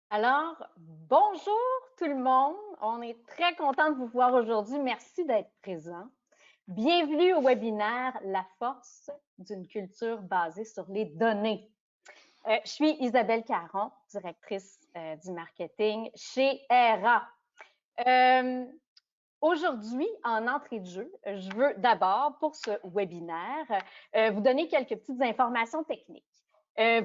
Alors, bonjour tout le monde. On est très content de vous voir aujourd'hui. Merci d'être présent. Bienvenue au webinaire La force d'une culture basée sur les données. Je suis Isabelle Caron, directrice du marketing chez ERA. Aujourd'hui, en entrée de jeu, je veux d'abord, pour ce webinaire, vous donner quelques petites informations techniques.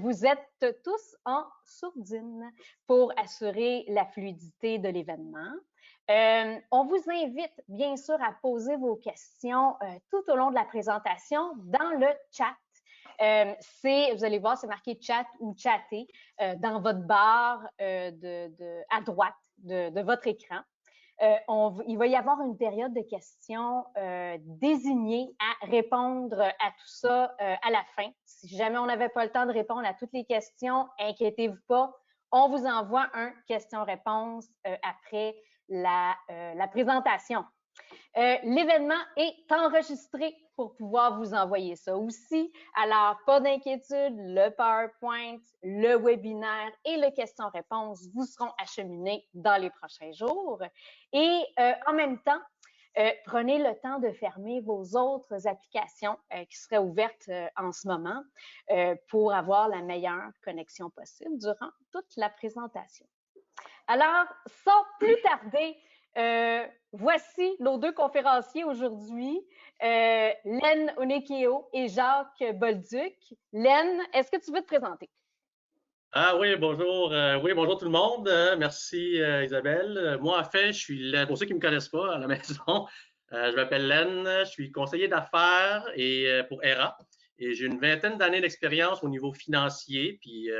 Vous êtes tous en sourdine pour assurer la fluidité de l'événement. On vous invite bien sûr à poser vos questions tout au long de la présentation dans le chat. Vous allez voir, c'est marqué chat ou chatter dans votre barre à droite de votre écran. Il va y avoir une période de questions désignée à répondre à tout ça à la fin. Si jamais on n'avait pas le temps de répondre à toutes les questions, inquiétez-vous pas, on vous envoie un question-réponse après la présentation. L'événement est enregistré pour pouvoir vous envoyer ça aussi. Alors, pas d'inquiétude, le PowerPoint, le webinaire et le question-réponse vous seront acheminés dans les prochains jours. Et en même temps, prenez le temps de fermer vos autres applications qui seraient ouvertes en ce moment pour avoir la meilleure connexion possible durant toute la présentation. Alors, sans plus tarder, voici nos deux conférenciers aujourd'hui, Len Onekeo et Jacques Bolduc. Len, est-ce que tu veux te présenter? Ah oui, bonjour. Oui, bonjour tout le monde. Merci Isabelle. Moi, en fait, pour ceux qui ne me connaissent pas à la maison, je m'appelle Len, je suis conseiller d'affaires pour ERA et j'ai une vingtaine d'années d'expérience au niveau financier puis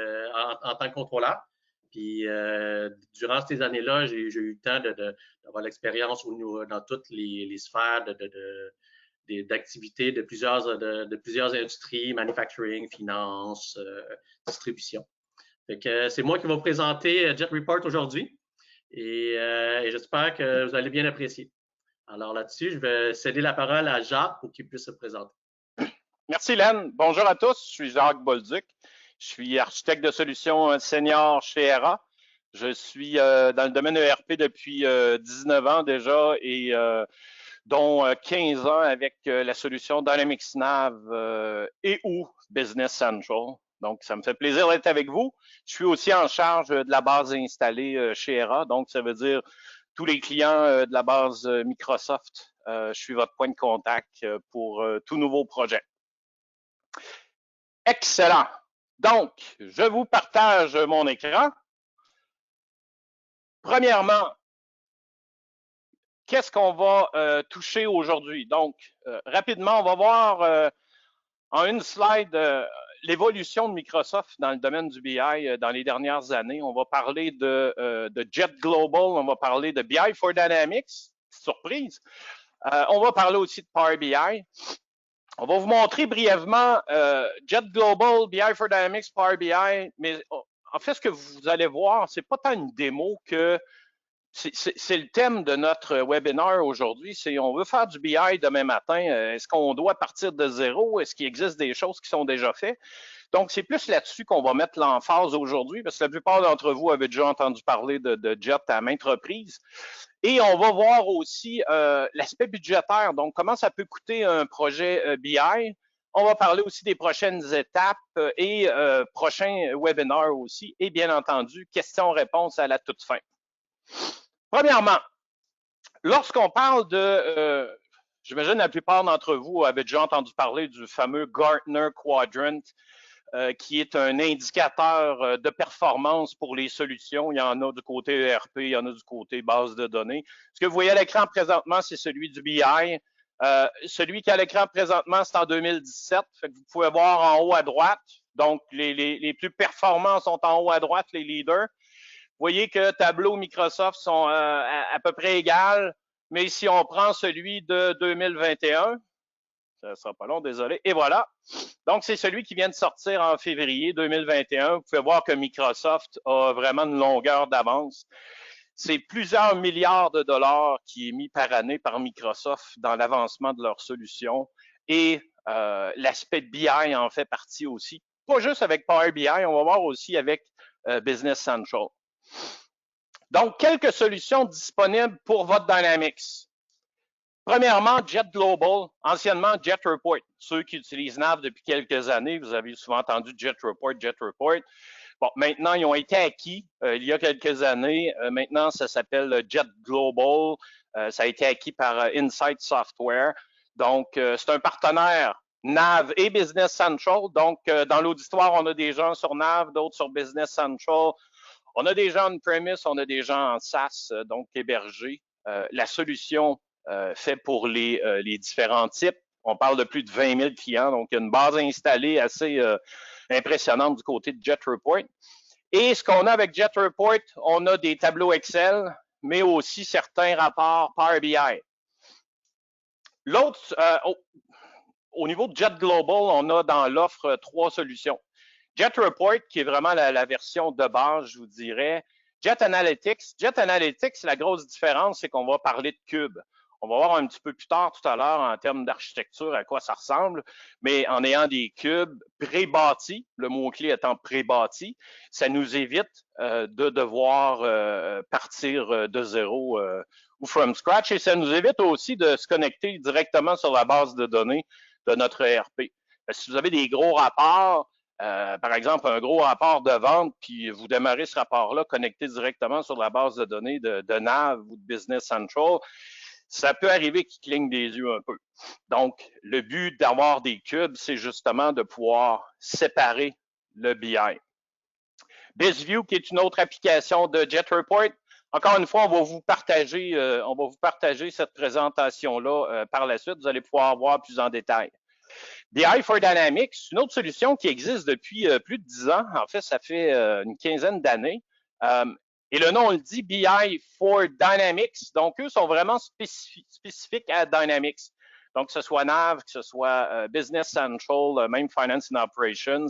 en tant que contrôleur. Puis durant ces années-là, j'ai eu le temps d'avoir l'expérience dans toutes les sphères d'activités de plusieurs industries, manufacturing, finance, distribution. C'est moi qui vais vous présenter Jet Report aujourd'hui et j'espère que vous allez bien apprécier. Alors là-dessus, je vais céder la parole à Jacques pour qu'il puisse se présenter. Merci, Len. Bonjour à tous. Je suis Jacques Bolduc. Je suis architecte de solutions senior chez ERA. Je suis dans le domaine ERP depuis 19 ans déjà et dont 15 ans avec la solution Dynamics Nav et ou Business Central. Donc, ça me fait plaisir d'être avec vous. Je suis aussi en charge de la base installée chez ERA. Donc, ça veut dire tous les clients de la base Microsoft. Je suis votre point de contact pour tout nouveau projet. Excellent. Donc, je vous partage mon écran. Premièrement, qu'est-ce qu'on va toucher aujourd'hui? Donc, rapidement, on va voir en une slide l'évolution de Microsoft dans le domaine du BI dans les dernières années. On va parler de Jet Global, on va parler de BI for Dynamics, surprise. On va parler aussi de Power BI. On va vous montrer brièvement Jet Global, BI for Dynamics, Power BI, mais en fait, ce que vous allez voir, c'est pas tant une démo que c'est le thème de notre webinaire aujourd'hui, c'est on veut faire du BI demain matin. Est-ce qu'on doit partir de zéro? Est-ce qu'il existe des choses qui sont déjà faites? Donc, c'est plus là-dessus qu'on va mettre l'emphase aujourd'hui, parce que la plupart d'entre vous avaient déjà entendu parler de Jet à maintes reprises. Et on va voir aussi l'aspect budgétaire, donc comment ça peut coûter un projet BI. On va parler aussi des prochaines étapes et prochains webinaires aussi. Et bien entendu, questions-réponses à la toute fin. Premièrement, lorsqu'on parle j'imagine la plupart d'entre vous avaient déjà entendu parler du fameux Gartner Quadrant, qui est un indicateur de performance pour les solutions. Il y en a du côté ERP, il y en a du côté base de données. Ce que vous voyez à l'écran présentement, c'est celui du BI. Celui qui est à l'écran présentement, c'est en 2017. Fait que vous pouvez voir en haut à droite. Donc, les plus performants sont en haut à droite, les leaders. Vous voyez que Tableau, Microsoft sont à peu près égales, mais si on prend celui de 2021, ça ne sera pas long, désolé, et voilà. Donc, c'est celui qui vient de sortir en février 2021. Vous pouvez voir que Microsoft a vraiment une longueur d'avance. C'est plusieurs milliards de dollars qui est mis par année par Microsoft dans l'avancement de leur solution et l'aspect de BI en fait partie aussi. Pas juste avec Power BI, on va voir aussi avec Business Central. Donc, quelques solutions disponibles pour votre Dynamics. Premièrement, Jet Global, anciennement Jet Report. Ceux qui utilisent NAV depuis quelques années, vous avez souvent entendu Jet Report, Jet Report. Bon, maintenant, ils ont été acquis il y a quelques années. Maintenant, ça s'appelle Jet Global. Ça a été acquis par Insight Software. Donc, c'est un partenaire NAV et Business Central. Donc, dans l'auditoire, on a des gens sur NAV, d'autres sur Business Central. On a des gens on-premise, on a des gens en SaaS, donc hébergés. La solution fait pour les différents types. On parle de plus de 20 000 clients, donc il y a une base installée assez impressionnante du côté de Jet Report. Et ce qu'on a avec Jet Report, on a des tableaux Excel, mais aussi certains rapports Power BI. L'autre, au niveau de Jet Global, on a dans l'offre 3 solutions. Jet Report, qui est vraiment la version de base, je vous dirais. Jet Analytics. Jet Analytics, la grosse différence, c'est qu'on va parler de cubes. On va voir un petit peu plus tard tout à l'heure en termes d'architecture à quoi ça ressemble, mais en ayant des cubes pré-bâtis, le mot-clé étant pré-bâti, ça nous évite de devoir partir de zéro ou from scratch et ça nous évite aussi de se connecter directement sur la base de données de notre ERP. Si vous avez des gros rapports, par exemple, un gros rapport de vente, puis vous démarrez ce rapport-là connecté directement sur la base de données de NAV ou de Business Central, ça peut arriver qu'il cligne des yeux un peu. Donc, le but d'avoir des cubes, c'est justement de pouvoir séparer le BI. BizView, qui est une autre application de Jet Report. Encore une fois, on va vous partager cette présentation-là par la suite. Vous allez pouvoir voir plus en détail. BI for Dynamics, une autre solution qui existe depuis plus de 10 ans. En fait, ça fait une quinzaine d'années. Et le nom, on le dit, BI for Dynamics. Donc, eux sont vraiment spécifiques à Dynamics. Donc, que ce soit NAV, que ce soit Business Central, même Finance and Operations.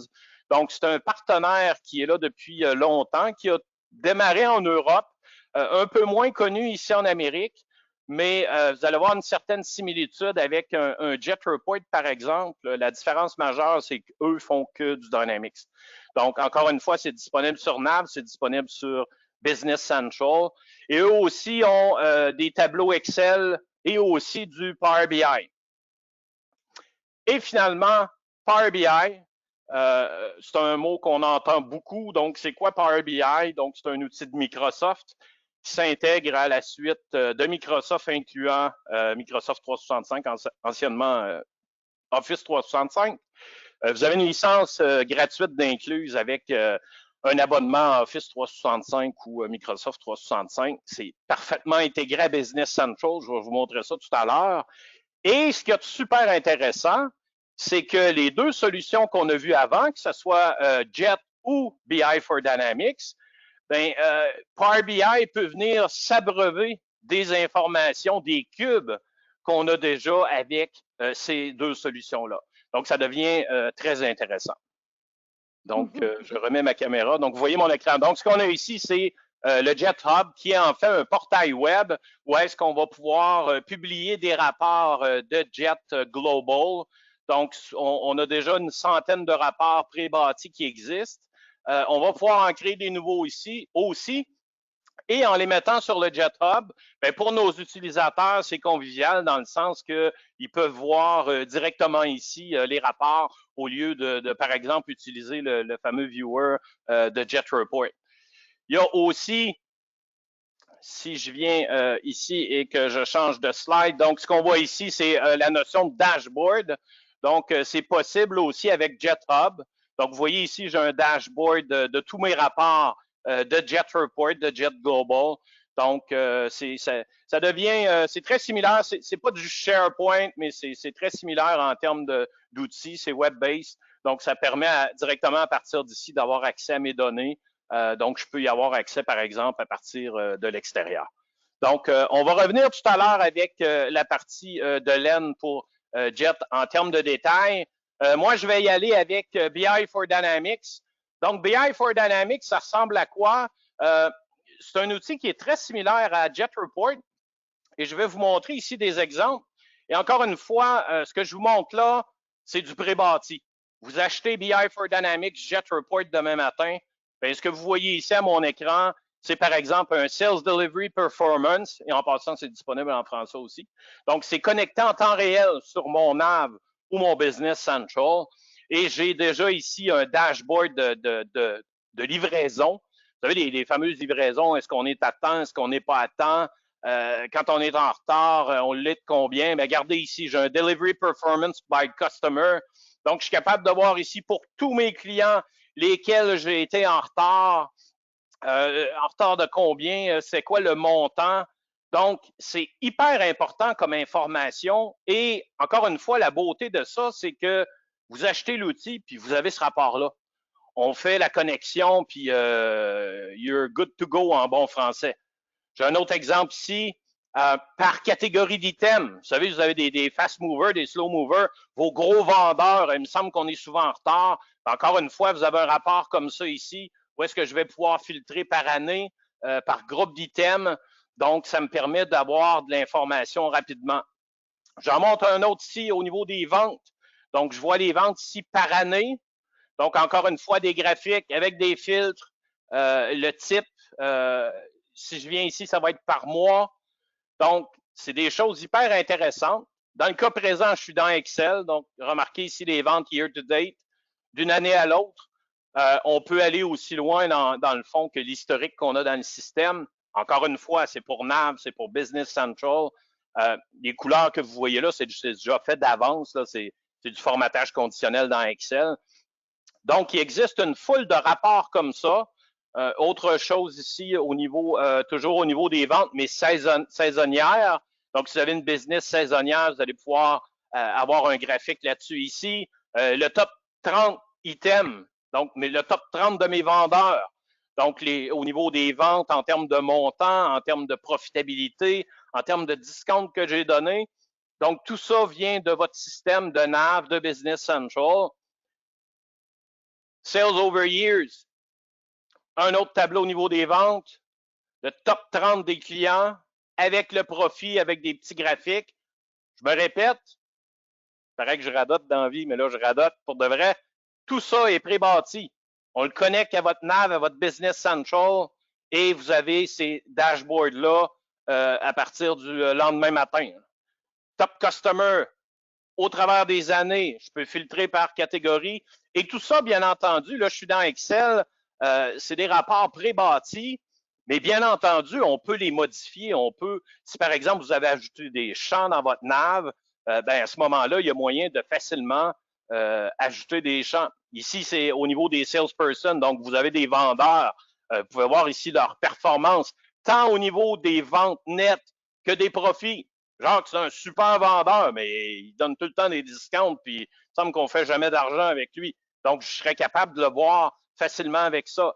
Donc, c'est un partenaire qui est là depuis longtemps, qui a démarré en Europe, un peu moins connu ici en Amérique. Mais vous allez voir une certaine similitude avec un Jet Report, par exemple. La différence majeure, c'est qu'eux font que du Dynamics. Donc, encore une fois, c'est disponible sur NAV, c'est disponible sur Business Central. Et eux aussi ont des tableaux Excel et aussi du Power BI. Et finalement, Power BI, c'est un mot qu'on entend beaucoup. Donc, c'est quoi Power BI? Donc, c'est un outil de Microsoft qui s'intègre à la suite de Microsoft, incluant Microsoft 365, anciennement Office 365. Vous avez une licence gratuite d'incluse avec un abonnement à Office 365 ou Microsoft 365. C'est parfaitement intégré à Business Central. Je vais vous montrer ça tout à l'heure. Et ce qui est super intéressant, c'est que les deux solutions qu'on a vues avant, que ce soit Jet ou BI for Dynamics, Power BI peut venir s'abreuver des informations, des cubes qu'on a déjà avec ces deux solutions-là. Donc, ça devient très intéressant. Donc, je remets ma caméra. Donc, vous voyez mon écran. Donc, ce qu'on a ici, c'est le Jet Hub, qui est en fait un portail web où est-ce qu'on va pouvoir publier des rapports de Jet Global. Donc, on a déjà une centaine de rapports pré-bâtis qui existent. On va pouvoir en créer des nouveaux ici aussi. Et en les mettant sur le Jet Hub, pour nos utilisateurs, c'est convivial dans le sens qu'ils peuvent voir directement ici les rapports au lieu de, par exemple, utiliser le fameux viewer de Jet Report. Il y a aussi, si je viens ici et que je change de slide, donc ce qu'on voit ici, c'est la notion de dashboard. Donc, c'est possible aussi avec Jet Hub. Donc, vous voyez ici, j'ai un dashboard de tous mes rapports de Jet Report, de Jet Global. Donc, ça devient, c'est très similaire. C'est pas du SharePoint, mais c'est très similaire en termes d'outils. C'est web-based. Donc, ça permet directement à partir d'ici d'avoir accès à mes données. Donc, je peux y avoir accès, par exemple, à partir de l'extérieur. Donc, on va revenir tout à l'heure avec la partie de Len pour Jet en termes de détails. Moi, je vais y aller avec BI for Dynamics. Donc, BI for Dynamics, ça ressemble à quoi? C'est un outil qui est très similaire à Jet Report. Et je vais vous montrer ici des exemples. Et encore une fois, ce que je vous montre là, c'est du pré-bâti. Vous achetez BI for Dynamics, Jet Report demain matin. Bien, ce que vous voyez ici à mon écran, c'est par exemple un Sales Delivery Performance, et en passant, c'est disponible en français aussi. Donc, c'est connecté en temps réel sur mon NAV ou mon Business Central. Et j'ai déjà ici un dashboard de livraison. Vous savez, les fameuses livraisons, est-ce qu'on est à temps, est-ce qu'on n'est pas à temps? Quand on est en retard, on l'est de combien? Mais regardez ici, j'ai un Delivery Performance by Customer. Donc, je suis capable de voir ici pour tous mes clients lesquels j'ai été en retard de combien, c'est quoi le montant. Donc, c'est hyper important comme information. Et encore une fois, la beauté de ça, c'est que vous achetez l'outil, puis vous avez ce rapport-là. On fait la connexion, puis you're good to go en bon français. J'ai un autre exemple ici. Par catégorie d'items. Vous savez, vous avez des fast movers, des slow movers, vos gros vendeurs. Il me semble qu'on est souvent en retard. Encore une fois, vous avez un rapport comme ça ici, où est-ce que je vais pouvoir filtrer par année, par groupe d'items. Donc, ça me permet d'avoir de l'information rapidement. J'en montre un autre ici au niveau des ventes. Donc, je vois les ventes ici par année. Donc, encore une fois, des graphiques avec des filtres. Le type, si je viens ici, ça va être par mois. Donc, c'est des choses hyper intéressantes. Dans le cas présent, je suis dans Excel. Donc, remarquez ici les ventes year-to-date d'une année à l'autre. On peut aller aussi loin dans le fond que l'historique qu'on a dans le système. Encore une fois, c'est pour NAV, c'est pour Business Central. Les couleurs que vous voyez là, c'est déjà fait d'avance. C'est du formatage conditionnel dans Excel. Donc, il existe une foule de rapports comme ça. Autre chose ici, au niveau, toujours au niveau des ventes, mais saisonnières. Donc, si vous avez une business saisonnière, vous allez pouvoir avoir un graphique là-dessus ici. Le top 30 items, donc, mais le top 30 de mes vendeurs. Donc, au niveau des ventes, en termes de montant, en termes de profitabilité, en termes de discount que j'ai donné. Donc, tout ça vient de votre système de NAV, de Business Central. Sales over years. Un autre tableau au niveau des ventes, le top 30 des clients avec le profit, avec des petits graphiques. Je me répète, il paraît que je radote dans la vie, mais là, je radote pour de vrai. Tout ça est pré-bâti. On le connecte à votre NAV, à votre Business Central, et vous avez ces dashboards-là à partir du lendemain matin. Top Customer, au travers des années, je peux filtrer par catégorie. Et tout ça, bien entendu, là, je suis dans Excel, c'est des rapports pré-bâtis, mais bien entendu, on peut les modifier. On peut, si par exemple, vous avez ajouté des champs dans votre NAV, ben à ce moment-là, il y a moyen de facilement ajouter des champs. Ici, c'est au niveau des salespersons, donc vous avez des vendeurs. Vous pouvez voir ici leur performance, tant au niveau des ventes nettes que des profits. Jacques, c'est un super vendeur, mais il donne tout le temps des discounts, puis il semble qu'on ne fait jamais d'argent avec lui. Donc, je serais capable de le voir facilement avec ça.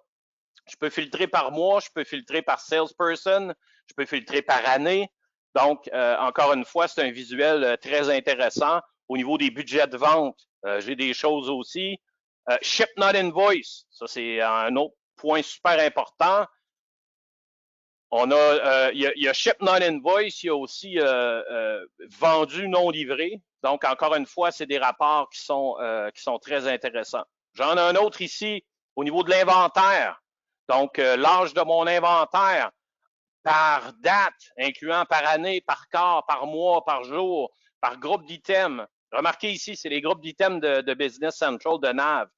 Je peux filtrer par mois, je peux filtrer par salesperson, je peux filtrer par année. Donc, encore une fois, c'est un visuel très intéressant. Au niveau des budgets de vente, j'ai des choses aussi. Ship not invoice, ça c'est un autre point super important. On a, il y a ship not invoice, il y a aussi vendu non livré. Donc, encore une fois, c'est des rapports qui sont très intéressants. J'en ai un autre ici au niveau de l'inventaire. Donc, l'âge de mon inventaire par date, incluant par année, par quart, par mois, par jour, par groupe d'items. Remarquez ici, c'est les groupes d'items de Business Central, de NAV.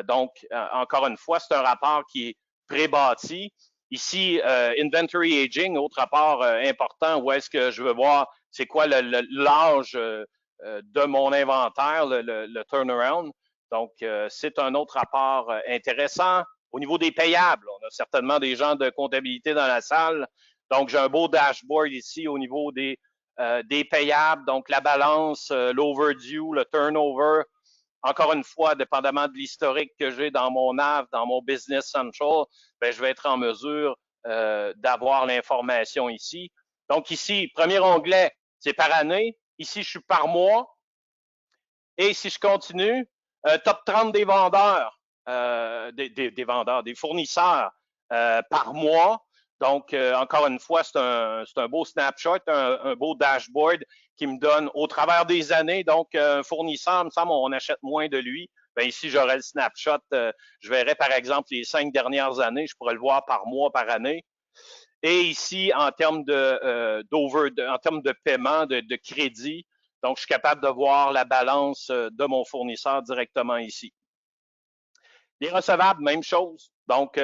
Donc, encore une fois, c'est un rapport qui est pré-bâti. Ici, Inventory Aging, autre rapport important, où est-ce que je veux voir c'est quoi l'âge de mon inventaire, le turnaround. Donc, c'est un autre rapport intéressant. Au niveau des payables, on a certainement des gens de comptabilité dans la salle. Donc, j'ai un beau dashboard ici au niveau des payables. Donc, la balance, l'overdue, le turnover. Encore une fois, dépendamment de l'historique que j'ai dans mon NAV, dans mon Business Central, ben, je vais être en mesure d'avoir l'information ici. Donc, ici, premier onglet, c'est par année. Ici, je suis par mois. Et si je continue, top 30 des vendeurs, des vendeurs, des fournisseurs par mois. Donc, encore une fois, c'est un beau snapshot, un beau dashboard qui me donne au travers des années. Donc, un fournisseur, il me semble, on achète moins de lui. Bien, ici, j'aurais le snapshot. Je verrais, par exemple, les 5 dernières années. Je pourrais le voir par mois, par année. Et ici, en termes en termes de paiement, de crédit, donc je suis capable de voir la balance de mon fournisseur directement ici. Les recevables, même chose. Donc,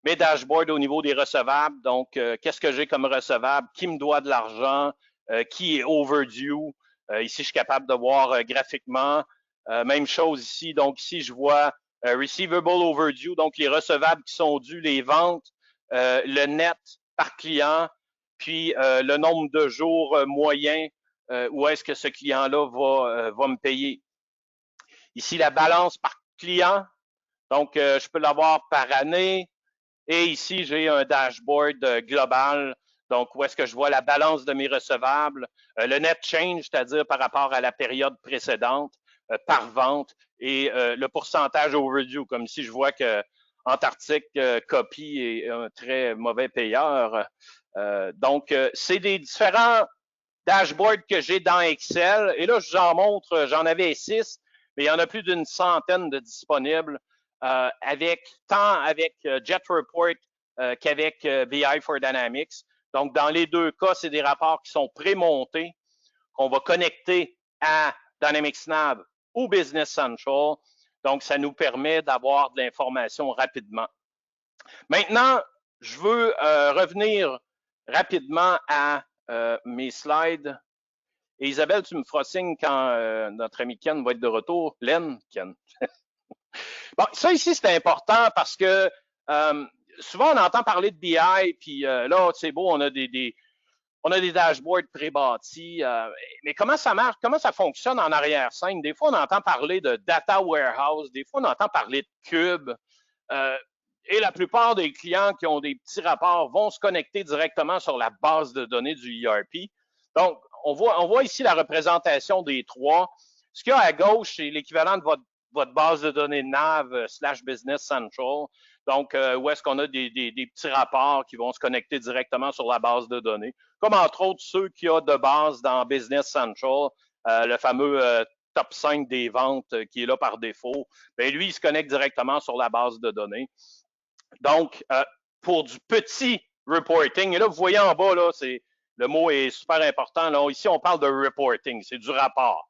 mes dashboards au niveau des recevables. Donc, qu'est-ce que j'ai comme recevable? Qui me doit de l'argent? Qui est overdue? Ici, je suis capable de voir graphiquement. Même chose ici. Donc, ici, je vois receivable overdue, donc les recevables qui sont dus, les ventes, le net par client, puis le nombre de jours moyen où est-ce que ce client-là va me payer. Ici, la balance par client. Donc, je peux l'avoir par année. Et ici, j'ai un dashboard global. Donc, où est-ce que je vois la balance de mes recevables, le net change, c'est-à-dire par rapport à la période précédente, par vente, et le pourcentage overdue, comme ici, je vois que Antarctique Copy est un très mauvais payeur. Donc, c'est des différents dashboards que j'ai dans Excel. Et là, j'en montre, j'en avais 6, mais il y en a plus d'une centaine de disponibles tant avec Jet Report qu'avec BI for Dynamics. Donc, dans les deux cas, c'est des rapports qui sont pré-montés, qu'on va connecter à Dynamics Nav ou Business Central. Donc, ça nous permet d'avoir de l'information rapidement. Maintenant, je veux revenir rapidement à mes slides. Et Isabelle, tu me feras signe quand notre ami Ken va être de retour. Len, Ken. Bon, ça ici, c'est important parce que souvent, on entend parler de BI, puis là, c'est beau, on a des dashboards pré-bâtis, mais comment ça marche, comment ça fonctionne en arrière-scène? Des fois, on entend parler de data warehouse, des fois, on entend parler de cube, et la plupart des clients qui ont des petits rapports vont se connecter directement sur la base de données du ERP. Donc, on voit ici la représentation des trois. Ce qu'il y a à gauche, c'est l'équivalent de votre base de données NAV / Business Central. Donc, où est-ce qu'on a des petits rapports qui vont se connecter directement sur la base de données. Comme entre autres ceux qu'il y a de base dans Business Central, le fameux top 5 des ventes qui est là par défaut. Bien, lui, il se connecte directement sur la base de données. Donc, pour du petit reporting, et là, vous voyez en bas, là, le mot est super important. Là, ici, on parle de reporting, c'est du rapport.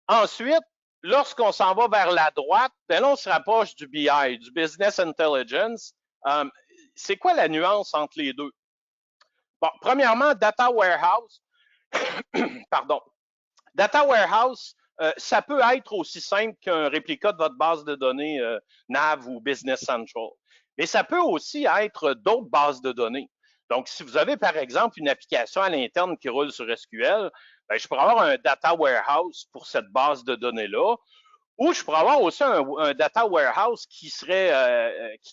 Ensuite, lorsqu'on s'en va vers la droite, ben là, on se rapproche du BI, du Business Intelligence. C'est quoi la nuance entre les deux? Bon, premièrement, Data Warehouse, pardon. Data Warehouse, ça peut être aussi simple qu'un réplica de votre base de données NAV ou Business Central. Mais ça peut aussi être d'autres bases de données. Donc, si vous avez, par exemple, une application à l'interne qui roule sur SQL, ben, je pourrais avoir un Data Warehouse pour cette base de données-là, ou je pourrais avoir aussi un Data Warehouse qui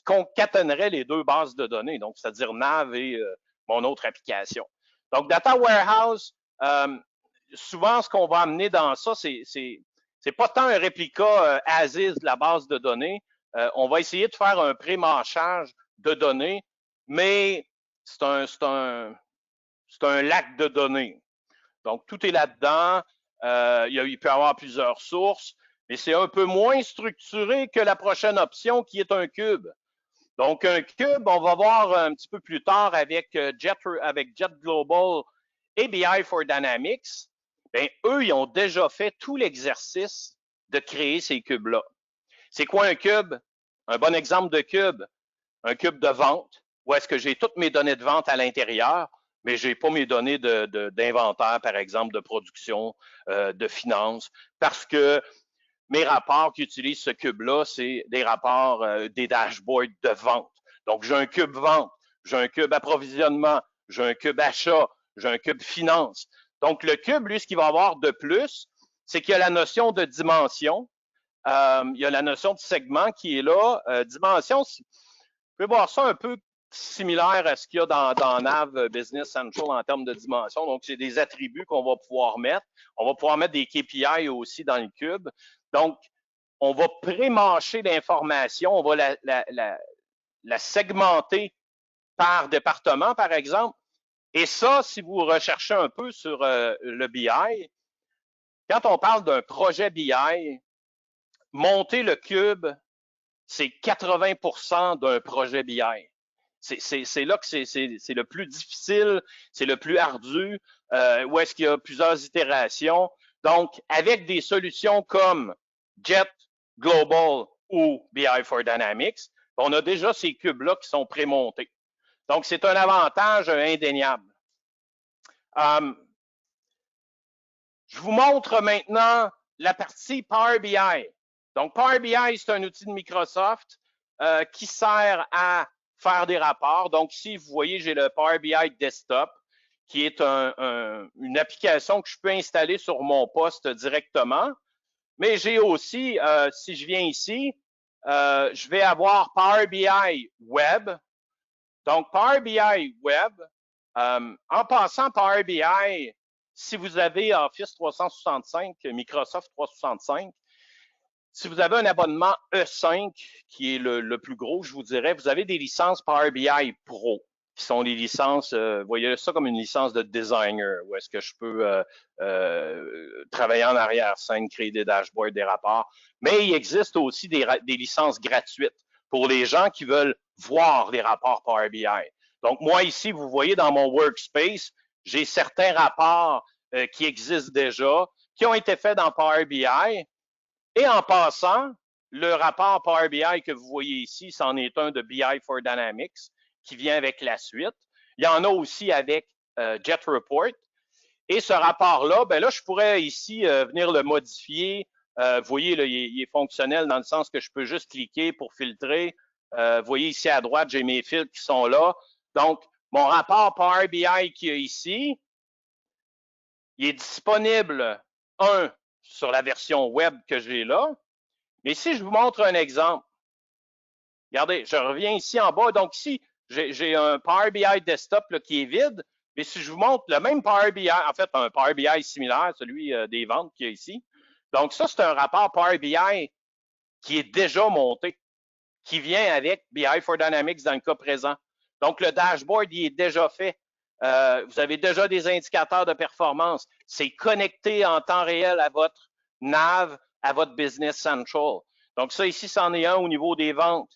concaténerait les deux bases de données, donc c'est-à-dire NAV et mon autre application. Donc, Data Warehouse, souvent, ce qu'on va amener dans ça, c'est pas tant un réplica as-is de la base de données. On va essayer de faire un pré-mâchage de données, mais c'est un lac de données. Donc, tout est là-dedans. Il peut y avoir plusieurs sources, mais c'est un peu moins structuré que la prochaine option qui est un cube. Donc, un cube, on va voir un petit peu plus tard avec Jet Global et BI for Dynamics. Bien, eux, ils ont déjà fait tout l'exercice de créer ces cubes-là. C'est quoi un cube? Un bon exemple de cube, un cube de vente, où est-ce que j'ai toutes mes données de vente à l'intérieur, mais je n'ai pas mes données d'inventaire, par exemple, de production, de finances, parce que mes rapports qui utilisent ce cube-là, c'est des rapports, des dashboards de vente. Donc, j'ai un cube vente, j'ai un cube approvisionnement, j'ai un cube achat, j'ai un cube finance. Donc, le cube, lui, ce qu'il va avoir de plus, c'est qu'il y a la notion de dimension, il y a la notion de segment qui est là. Dimension, vous pouvez voir ça un peu similaire à ce qu'il y a dans NAV Business Central en termes de dimension. Donc, c'est des attributs qu'on va pouvoir mettre. On va pouvoir mettre des KPI aussi dans le cube. Donc, on va pré-mâcher l'information, on va la segmenter par département, par exemple. Et ça, si vous recherchez un peu sur le BI, quand on parle d'un projet BI, monter le cube, c'est 80% d'un projet BI. C'est là que c'est le plus difficile, c'est le plus ardu, où est-ce qu'il y a plusieurs itérations. Donc, avec des solutions comme Jet, Global ou BI for Dynamics, on a déjà ces cubes-là qui sont prémontés. Donc, c'est un avantage indéniable. Je vous montre maintenant la partie Power BI. Donc, Power BI, c'est un outil de Microsoft qui sert à faire des rapports. Donc, ici, vous voyez, j'ai le Power BI Desktop, qui est une application que je peux installer sur mon poste directement. Mais j'ai aussi, si je viens ici, je vais avoir Power BI Web. Donc, Power BI Web, en passant Power BI, si vous avez Office 365, Microsoft 365, si vous avez un abonnement E5, qui est le plus gros, je vous dirais, vous avez des licences Power BI Pro, qui sont les licences, vous voyez ça comme une licence de designer, où est-ce que je peux travailler en arrière-scène, créer des dashboards, des rapports. Mais il existe aussi des licences gratuites pour les gens qui veulent voir les rapports Power BI. Donc, moi, ici, vous voyez dans mon workspace, j'ai certains rapports qui existent déjà, qui ont été faits dans Power BI. Et en passant, le rapport Power BI que vous voyez ici, c'en est un de BI for Dynamics qui vient avec la suite. Il y en a aussi avec Jet Report. Et ce rapport-là, ben là, je pourrais ici venir le modifier. Vous voyez, là, il est fonctionnel dans le sens que je peux juste cliquer pour filtrer. Vous voyez ici à droite, j'ai mes filtres qui sont là. Donc, mon rapport Power BI qu'il y a ici, il est disponible, sur la version web que j'ai là. Mais si je vous montre un exemple, regardez, je reviens ici en bas. Donc ici, j'ai un Power BI Desktop là, qui est vide. Mais si je vous montre le même Power BI, en fait, un Power BI similaire, celui des ventes qu'il y a ici. Donc ça, c'est un rapport Power BI qui est déjà monté, qui vient avec BI for Dynamics dans le cas présent. Donc le dashboard, il est déjà fait. Vous avez déjà des indicateurs de performance. C'est connecté en temps réel à votre nav, à votre Business Central. Donc ça ici, c'en est un au niveau des ventes.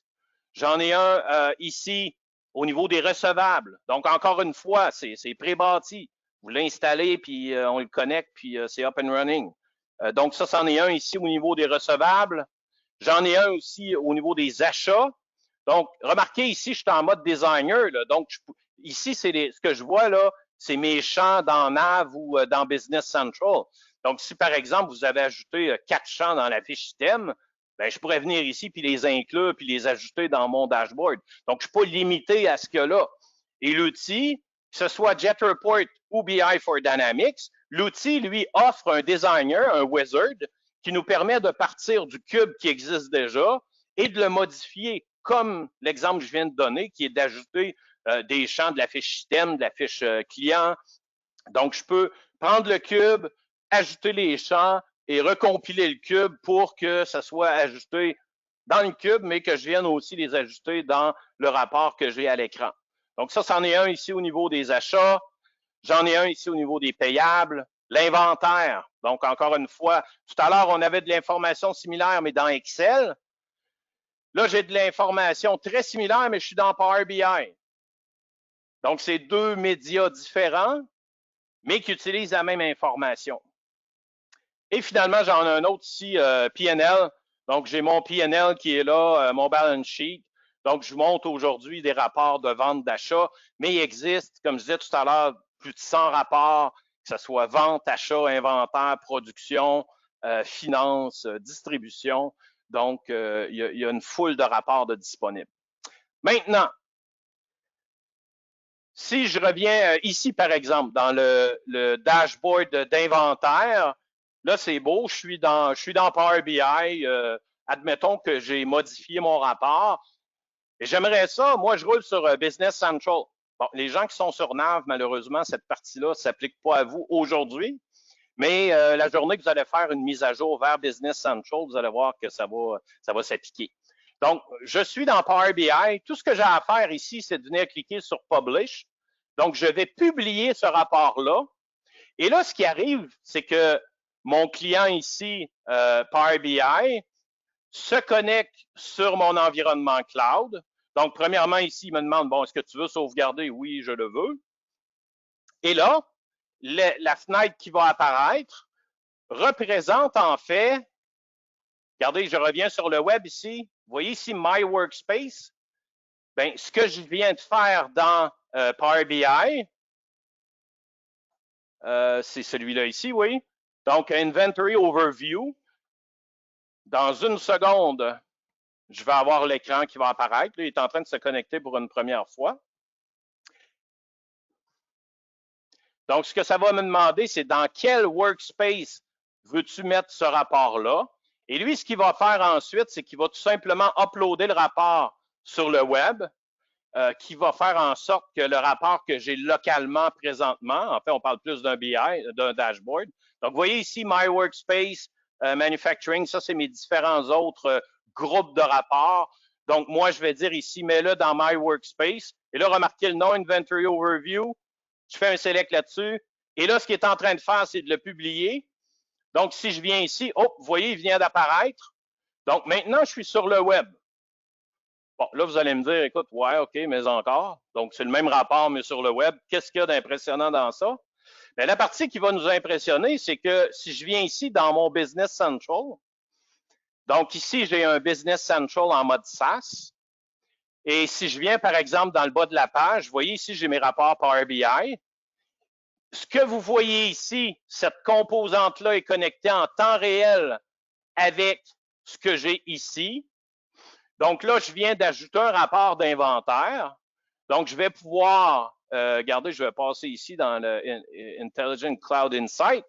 J'en ai un ici au niveau des recevables. Donc encore une fois, c'est pré-bâti. Vous l'installez, puis on le connecte, puis c'est up and running. Donc ça, c'en est un ici au niveau des recevables. J'en ai un aussi au niveau des achats. Donc, remarquez ici, je suis en mode designer. Là, donc, ici, c'est ce que je vois là, c'est mes champs dans Nav ou dans Business Central. Donc, si par exemple, vous avez ajouté 4 champs dans la fiche thème, ben, je pourrais venir ici puis les inclure puis les ajouter dans mon dashboard. Donc, je ne suis pas limité à ce qu'il y a là. Et l'outil, que ce soit Jet Report ou BI for Dynamics, l'outil, lui, offre un designer, un wizard, qui nous permet de partir du cube qui existe déjà et de le modifier, comme l'exemple que je viens de donner, qui est d'ajouter des champs de la fiche système, de la fiche client. Donc, je peux prendre le cube, ajouter les champs et recompiler le cube pour que ça soit ajusté dans le cube, mais que je vienne aussi les ajuster dans le rapport que j'ai à l'écran. Donc, ça, c'en est un ici au niveau des achats. J'en ai un ici au niveau des payables. L'inventaire. Donc, encore une fois, tout à l'heure, on avait de l'information similaire, mais dans Excel. Là, j'ai de l'information très similaire, mais je suis dans Power BI. Donc, c'est deux médias différents, mais qui utilisent la même information. Et finalement, j'en ai un autre ici, P&L. Donc, j'ai mon P&L qui est là, mon balance sheet. Donc, je vous montre aujourd'hui des rapports de vente, d'achat, mais il existe, comme je disais tout à l'heure, plus de 100 rapports, que ce soit vente, achat, inventaire, production, finance, distribution. Donc, il y a une foule de rapports de disponibles. Maintenant, si je reviens ici, par exemple, dans le dashboard d'inventaire, là, c'est beau, je suis dans Power BI. Admettons que j'ai modifié mon rapport. Et j'aimerais ça, moi, je roule sur Business Central. Bon, les gens qui sont sur Nav, malheureusement, cette partie-là ne s'applique pas à vous aujourd'hui. Mais la journée que vous allez faire une mise à jour vers Business Central, vous allez voir que ça va s'appliquer. Donc, je suis dans Power BI. Tout ce que j'ai à faire ici, c'est de venir cliquer sur Publish. Donc, je vais publier ce rapport-là. Et là, ce qui arrive, c'est que mon client ici, Power BI, se connecte sur mon environnement cloud. Donc, premièrement, ici, il me demande, bon, est-ce que tu veux sauvegarder? Oui, je le veux. Et là, la fenêtre qui va apparaître représente en fait, regardez, je reviens sur le web ici, vous voyez ici My Workspace. Bien, ce que je viens de faire dans Power BI, c'est celui-là ici, oui. Donc, Inventory Overview. Dans une seconde, je vais avoir l'écran qui va apparaître. Là, il est en train de se connecter pour une première fois. Donc, ce que ça va me demander, c'est dans quel workspace veux-tu mettre ce rapport-là? Et lui, ce qu'il va faire ensuite, c'est qu'il va tout simplement uploader le rapport sur le web, qui va faire en sorte que le rapport que j'ai localement présentement, en fait, on parle plus d'un BI, d'un dashboard. Donc, vous voyez ici, My Workspace, Manufacturing, ça, c'est mes différents autres groupes de rapports. Donc, moi, je vais dire ici, mets-le dans My Workspace. Et là, remarquez le nom, Inventory Overview. Je fais un select là-dessus. Et là, ce qu'il est en train de faire, c'est de le publier. Donc, si je viens ici, oh, vous voyez, il vient d'apparaître. Donc, maintenant, je suis sur le web. Bon, là, vous allez me dire, écoute, ouais, OK, mais encore. Donc, c'est le même rapport, mais sur le web. Qu'est-ce qu'il y a d'impressionnant dans ça? Bien, la partie qui va nous impressionner, c'est que si je viens ici dans mon Business Central, donc ici, j'ai un Business Central en mode SaaS. Et si je viens, par exemple, dans le bas de la page, vous voyez ici, j'ai mes rapports Power BI. Ce que vous voyez ici, cette composante-là est connectée en temps réel avec ce que j'ai ici. Donc là, je viens d'ajouter un rapport d'inventaire. Donc, je vais pouvoir, regardez, je vais passer ici dans le Intelligent Cloud Insight,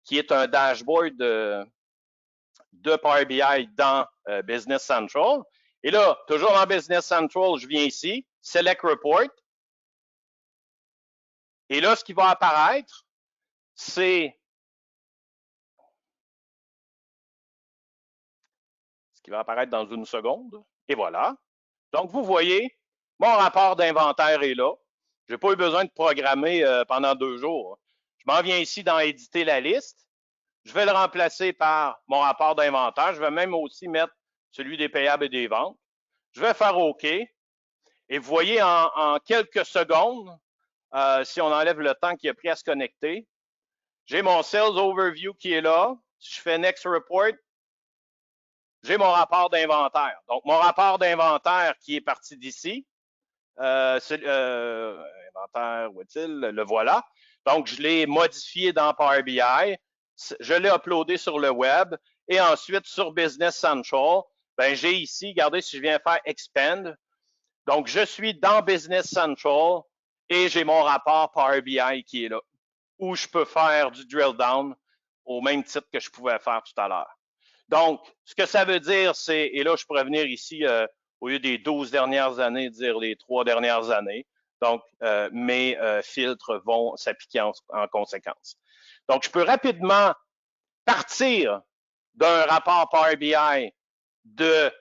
qui est un dashboard de Power BI dans Business Central. Et là, toujours dans Business Central, je viens ici, Select Report. Et là, ce qui va apparaître, c'est ce qui va apparaître dans une seconde. Et voilà. Donc, vous voyez, mon rapport d'inventaire est là. Je n'ai pas eu besoin de programmer pendant 2 jours. Je m'en viens ici dans éditer la liste. Je vais le remplacer par mon rapport d'inventaire. Je vais même aussi mettre celui des payables et des ventes. Je vais faire OK. Et vous voyez, en quelques secondes, si on enlève le temps qu'il a pris à se connecter, j'ai mon Sales Overview qui est là. Si je fais Next Report, j'ai mon rapport d'inventaire. Donc, mon rapport d'inventaire qui est parti d'ici, inventaire, où est-il? Le voilà. Donc, je l'ai modifié dans Power BI. Je l'ai uploadé sur le web. Et ensuite, sur Business Central, ben, j'ai ici, regardez, si je viens faire Expand. Donc, je suis dans Business Central et j'ai mon rapport Power BI qui est là, où je peux faire du drill down au même titre que je pouvais faire tout à l'heure. Donc, ce que ça veut dire, c'est, et là, je pourrais venir ici, au lieu des 12 dernières années, dire les 3 dernières années. Donc, mes filtres vont s'appliquer en conséquence. Donc, je peux rapidement partir d'un rapport Power BI de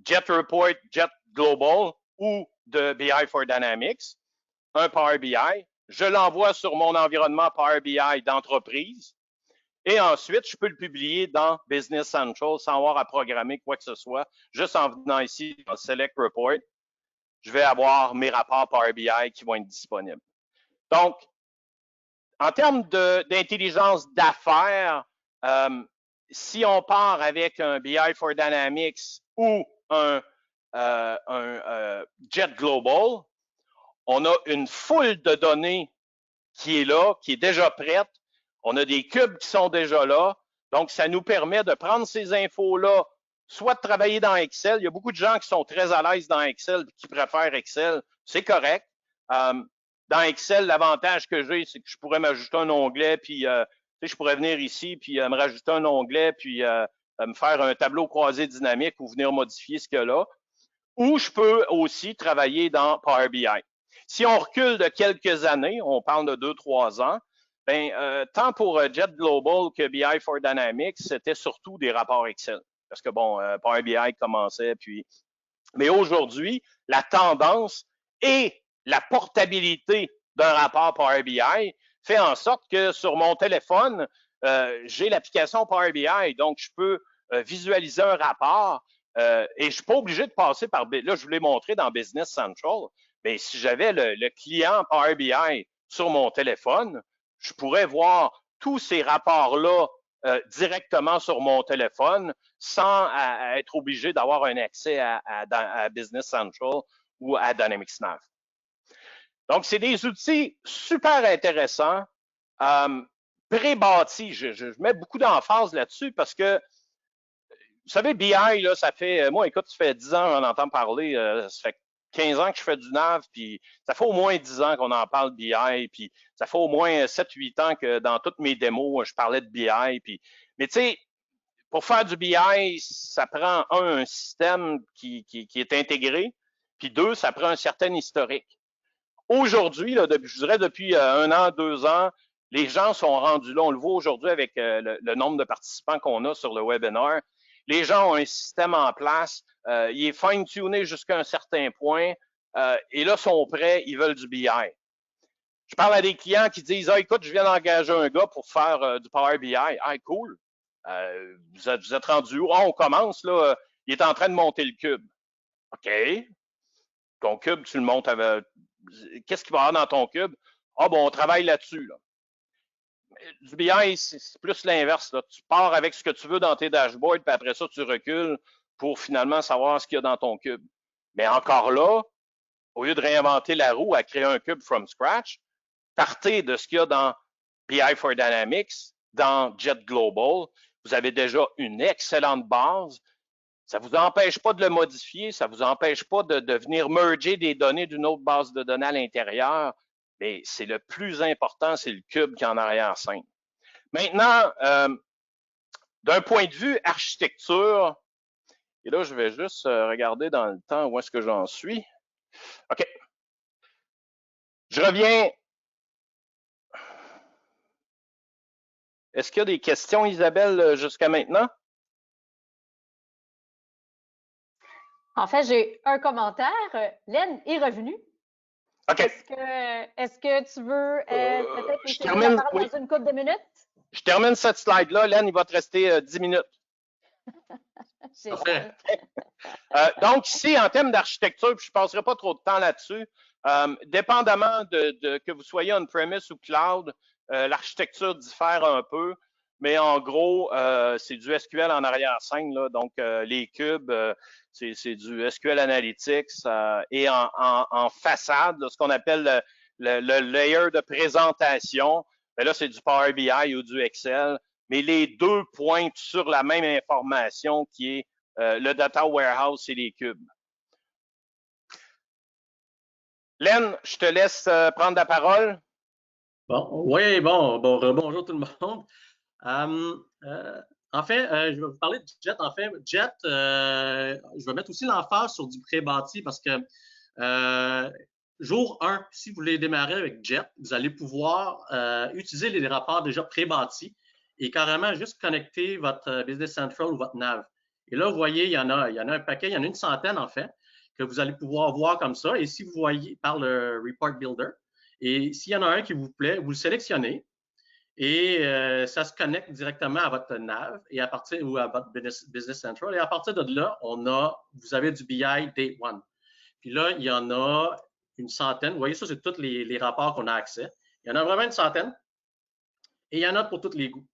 Jet Report, Jet Global ou de BI for Dynamics, un Power BI, je l'envoie sur mon environnement Power BI d'entreprise et ensuite, je peux le publier dans Business Central sans avoir à programmer quoi que ce soit. Juste en venant ici dans Select Report, je vais avoir mes rapports Power BI qui vont être disponibles. Donc, en termes d'intelligence d'affaires, si on part avec un BI for Dynamics ou un Jet Global, on a une foule de données qui est là, qui est déjà prête. On a des cubes qui sont déjà là. Donc, ça nous permet de prendre ces infos-là, soit de travailler dans Excel. Il y a beaucoup de gens qui sont très à l'aise dans Excel et qui préfèrent Excel. C'est correct. Dans Excel, l'avantage que j'ai, c'est que je pourrais m'ajouter un onglet, puis je pourrais venir ici, puis me rajouter un onglet, puis me faire un tableau croisé dynamique ou venir modifier ce qu'il y a là. Ou je peux aussi travailler dans Power BI. Si on recule de quelques années, on parle de 2-3 ans, ben, tant pour Jet Global que BI for Dynamics, c'était surtout des rapports Excel. Parce que, bon, Power BI commençait, puis... Mais aujourd'hui, la tendance et la portabilité d'un rapport Power BI fait en sorte que sur mon téléphone, j'ai l'application Power BI. Donc, je peux visualiser un rapport, et je ne suis pas obligé de passer par, là, je vous l'ai montré dans Business Central, mais si j'avais le client Power BI sur mon téléphone, je pourrais voir tous ces rapports-là directement sur mon téléphone sans être obligé d'avoir un accès à Business Central ou à Dynamics Nav. Donc, c'est des outils super intéressants, pré-bâtis. Je mets beaucoup d'emphase là-dessus parce que, vous savez, BI, là, ça fait, moi, écoute, ça fait 10 ans qu'on en entend parler, ça fait 15 ans que je fais du NAV, puis ça fait au moins 10 ans qu'on en parle BI, puis ça fait au moins 7-8 ans que dans toutes mes démos, je parlais de BI, puis, mais tu sais, pour faire du BI, ça prend un système qui est intégré, puis deux, ça prend un certain historique. Aujourd'hui, je dirais depuis 1 an, 2 ans, les gens sont rendus là. On le voit aujourd'hui avec le nombre de participants qu'on a sur le webinaire. Les gens ont un système en place. Il est fine-tuné jusqu'à un certain point. Et là, sont prêts. Ils veulent du BI. Je parle à des clients qui disent, ah, écoute, je viens d'engager un gars pour faire du Power BI. Ah, cool. Vous êtes rendu où? Ah, on commence, là. Il est en train de monter le cube. OK. Ton cube, tu le montes avec... Qu'est-ce qu'il va y avoir dans ton cube? Ah, bon, on travaille là-dessus, là. Du BI, c'est plus l'inverse. Tu pars avec ce que tu veux dans tes dashboards, puis après ça, tu recules pour finalement savoir ce qu'il y a dans ton cube. Mais encore là, au lieu de réinventer la roue à créer un cube from scratch, partez de ce qu'il y a dans BI for Dynamics, dans Jet Global. Vous avez déjà une excellente base. Ça ne vous empêche pas de le modifier, ça ne vous empêche pas de venir merger des données d'une autre base de données à l'intérieur. Mais c'est le plus important, c'est le cube qui est en arrière-scène. Maintenant, d'un point de vue architecture, et là, je vais juste regarder dans le temps où est-ce que j'en suis. OK. Je reviens. Est-ce qu'il y a des questions, Isabelle, jusqu'à maintenant? En fait, j'ai un commentaire. Len est revenu. OK. Est-ce que tu veux peut-être je essayer termine, de parler dans une couple de minutes? Je termine cette slide-là. Len, il va te rester 10 minutes. Donc, ici, en termes d'architecture, je ne passerai pas trop de temps là-dessus, dépendamment de que vous soyez on-premise ou cloud, l'architecture diffère un peu, mais en gros, c'est du SQL en arrière-scène, donc les cubes, c'est du SQL Analytics et en façade, là, ce qu'on appelle le layer de présentation, là, c'est du Power BI ou du Excel, mais les deux pointent sur la même information qui est le data warehouse et les cubes. Len, je te laisse prendre la parole. Bon, oui, bonjour tout le monde. En fait, je vais vous parler de Jet. En fait, Jet, je vais mettre aussi l'emphase sur du pré-bâti parce que jour 1, si vous voulez démarrer avec Jet, vous allez pouvoir utiliser les rapports déjà pré-bâtis et carrément juste connecter votre Business Central ou votre Nav. Et là, vous voyez, il y en a un paquet, il y en a une centaine en fait, que vous allez pouvoir voir comme ça. Et si vous voyez par le Report Builder, et s'il y en a un qui vous plaît, vous le sélectionnez et ça se connecte directement à votre NAV et à partir ou à votre Business Central. Et à partir de là, vous avez du BI Day One. Puis là, il y en a une centaine. Vous voyez, ça, c'est tous les rapports qu'on a accès. Il y en a vraiment une centaine. Et il y en a pour tous les goûts.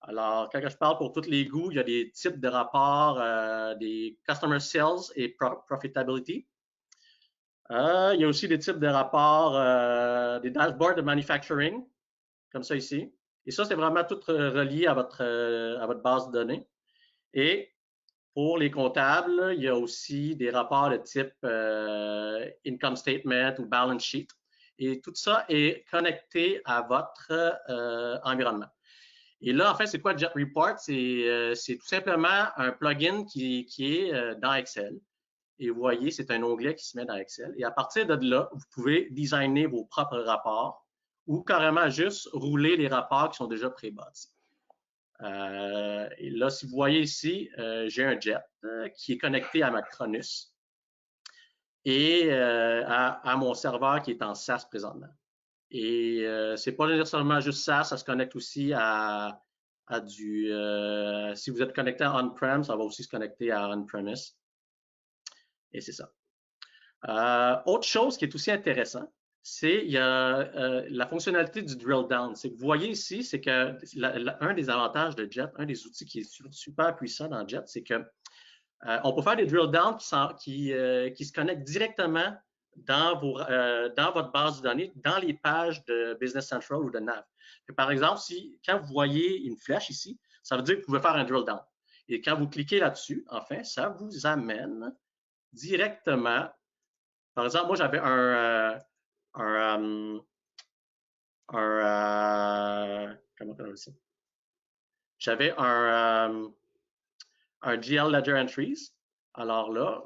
Alors, quand je parle pour tous les goûts, il y a des types de rapports, des Customer Sales et Profitability. Il y a aussi des types de rapports, des dashboards de manufacturing, comme ça ici. Et ça, c'est vraiment tout relié à votre base de données. Et pour les comptables, il y a aussi des rapports de type Income Statement ou Balance Sheet. Et tout ça est connecté à votre environnement. Et là, en fait, c'est quoi Jet Report? C'est tout simplement un plugin qui est dans Excel. Et vous voyez, c'est un onglet qui se met dans Excel. Et à partir de là, vous pouvez designer vos propres rapports ou carrément juste rouler les rapports qui sont déjà pré-bâtis. Et là, si vous voyez ici, j'ai un Jet qui est connecté à ma Cronus et à mon serveur qui est en SaaS présentement. Et c'est pas nécessairement juste ça se connecte aussi à à du... si vous êtes connecté à on-prem, ça va aussi se connecter à on-premise. Et c'est ça. Autre chose qui est aussi intéressant, c'est la fonctionnalité du drill down. C'est que vous voyez ici, c'est que un des avantages de Jet, un des outils qui est super puissant dans Jet, c'est que on peut faire des drill down qui se connectent directement dans votre base de données, dans les pages de Business Central ou de Nav. Par exemple, quand vous voyez une flèche ici, ça veut dire que vous pouvez faire un drill down. Et quand vous cliquez là-dessus, enfin, ça vous amène directement. Par exemple, moi, j'avais comment on dit ça? J'avais un GL Ledger Entries. Alors là,